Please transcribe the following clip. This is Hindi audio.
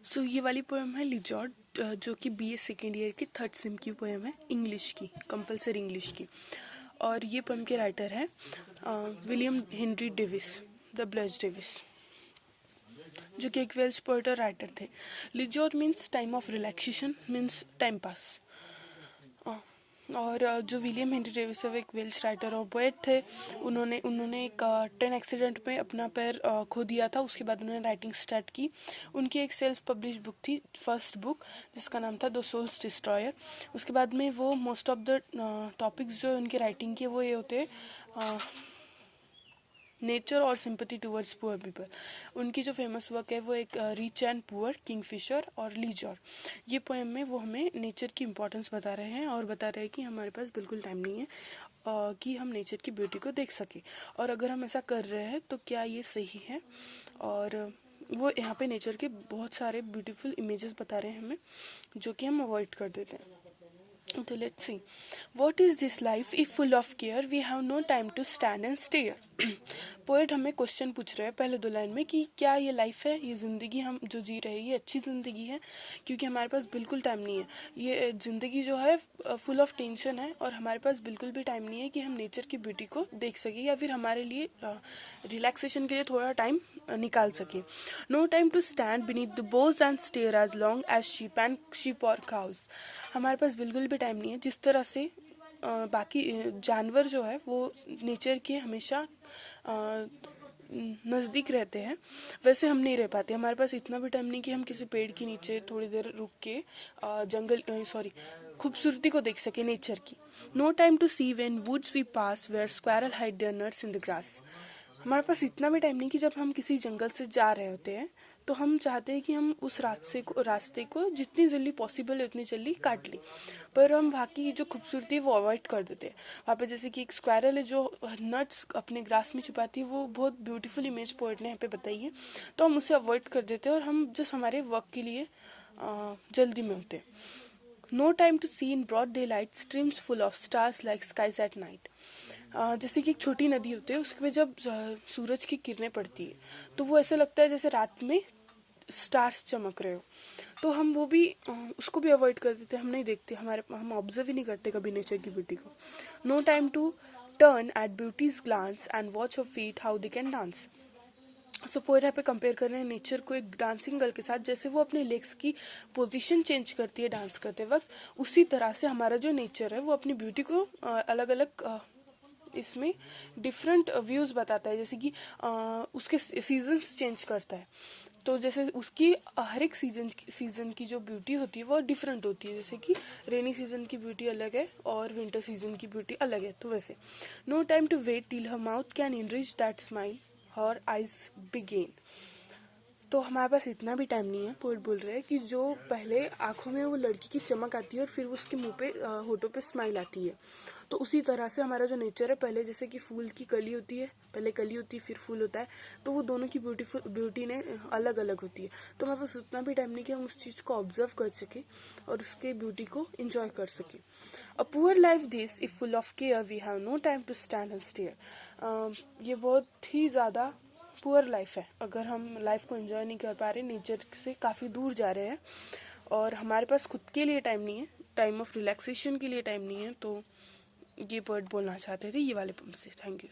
सो ये वाली पोएम है लिजॉर्ड, जो कि बीए सेकेंड ईयर की थर्ड सेम की पोएम है, इंग्लिश की, कंपलसरी इंग्लिश की। और ये पोएम के राइटर है विलियम हेनरी डेविस, द ब्लज डेविस, जो कि एक वेल्श पोएट और राइटर थे। Leisure means time of relaxation, means time pass. और जो विलियम हेनरी डेविस है वो एक वेल्श राइटर और पोएट थे। उन्होंने एक ट्रेन एक्सीडेंट में अपना पैर खो दिया था। उसके बाद उन्होंने राइटिंग स्टार्ट की। उनकी एक सेल्फ पब्लिश बुक थी, फर्स्ट बुक, जिसका नाम था द सोल्स डिस्ट्रॉयर। उसके बाद में वो मोस्ट ऑफ द टॉपिक्स जो उनकी राइटिंग के वो ये होते नेचर और सिंपैथी टुवर्ड्स पुअर पीपल। उनकी जो फेमस वर्क है वो एक रिच एंड पुअर, किंगफिशर और लीजर। ये पोएम में वो हमें नेचर की इम्पोर्टेंस बता रहे हैं और बता रहे हैं कि हमारे पास बिल्कुल टाइम नहीं है कि हम नेचर की ब्यूटी को देख सकें, और अगर हम ऐसा कर रहे हैं तो क्या ये सही है। और वो यहाँ पे नेचर के बहुत सारे ब्यूटीफुल इमेजेस बता रहे हैं हमें, जो कि हम अवॉइड कर देते हैं। तो let's see, what is this life if full of care we have no time to stand and stare. Poet हमें क्वेश्चन पूछ रहे हैं पहले दो लाइन में कि क्या ये लाइफ है, ये ज़िंदगी हम जो जी रहे हैं ये अच्छी ज़िंदगी है, क्योंकि हमारे पास बिल्कुल टाइम नहीं है। ये ज़िंदगी जो है फुल ऑफ टेंशन है और हमारे पास बिल्कुल भी टाइम नहीं है कि हम नेचर की ब्यूटी को देख सकें या फिर हमारे लिए रिलैक्सेशन के लिए थोड़ा टाइम निकाल सकें। No time to stand beneath the boughs and stare as long as sheep और काउज। हमारे पास बिल्कुल भी टाइम नहीं है। जिस तरह से बाकी जानवर जो है वो नेचर के हमेशा नज़दीक रहते हैं, वैसे हम नहीं रह पाते। हमारे पास इतना भी टाइम नहीं कि हम किसी पेड़ के नीचे थोड़ी देर रुक के खूबसूरती को देख सके नेचर की। No time to see when woods we pass where squirrel hide their nuts in the grass. हमारे पास इतना भी टाइम नहीं कि जब हम किसी जंगल से जा रहे होते हैं तो हम चाहते हैं कि हम उस रास्ते को जितनी जल्दी पॉसिबल है उतनी जल्दी काट लें, पर हम वहाँ की जो खूबसूरती है वो अवॉइड कर देते हैं। वहाँ पे जैसे कि एक स्क्वायरल है जो नट्स अपने ग्रास में छुपाती है, वो बहुत ब्यूटीफुल इमेज पोएट ने यहाँ पे बताई है, तो हम उसे अवॉइड कर देते हैं और हम जस्ट हमारे वर्क के लिए जल्दी में होते हैं। No time to see in broad daylight streams full of stars like skies at night. जैसे कि एक छोटी नदी होती है, उसमें जब सूरज की किरणें पड़ती है तो वो ऐसा लगता है जैसे रात में स्टार्स चमक रहे हो, तो हम वो भी उसको भी अवॉइड कर देते हैं। हम नहीं देखते, हम ऑब्जर्व ही नहीं करते कभी नेचर की ब्यूटी को। No time to turn at beauty's glance and watch your feet how they can dance. So poet यहाँ पे कंपेयर कर रहे हैं नेचर को एक डांसिंग गर्ल के साथ। जैसे वो अपने लेग्स की पोजीशन चेंज करती है डांस करते वक्त, उसी तरह से हमारा जो नेचर है वो अपनी ब्यूटी को अलग अलग इसमें डिफरेंट व्यूज़ बताता है। जैसे कि उसके सीजन्स चेंज करता है, तो जैसे उसकी हर एक सीजन की जो ब्यूटी होती है वो डिफरेंट होती है। जैसे कि रेनी सीजन की ब्यूटी अलग है और विंटर सीजन की ब्यूटी अलग है, तो वैसे। No time to wait till her mouth can enrich that smile her eyes began. तो हमारे पास इतना भी टाइम नहीं है। पोएट बोल रहे हैं कि जो पहले आंखों में वो लड़की की चमक आती है और फिर उसके मुंह पे होठों पे स्माइल आती है, तो उसी तरह से हमारा जो नेचर है, पहले जैसे कि फूल की कली होती है, पहले कली होती है फिर फूल होता है, तो वो दोनों की ब्यूटी ने अलग अलग होती है। तो हमारे पास उतना भी टाइम नहीं कि हम उस चीज़ को ऑब्जर्व कर सकें और उसके ब्यूटी को इंजॉय कर सकें। A poor life this if full of care we have no time to stand and stare. ये बहुत ही ज़्यादा पुअर लाइफ है अगर हम लाइफ को एंजॉय नहीं कर पा रहे, नेचर से काफ़ी दूर जा रहे हैं और हमारे पास खुद के लिए टाइम नहीं है, टाइम ऑफ रिलैक्सेशन के लिए टाइम नहीं है। तो ये वर्ड बोलना चाहते थे ये वाले पंप से। Thank you.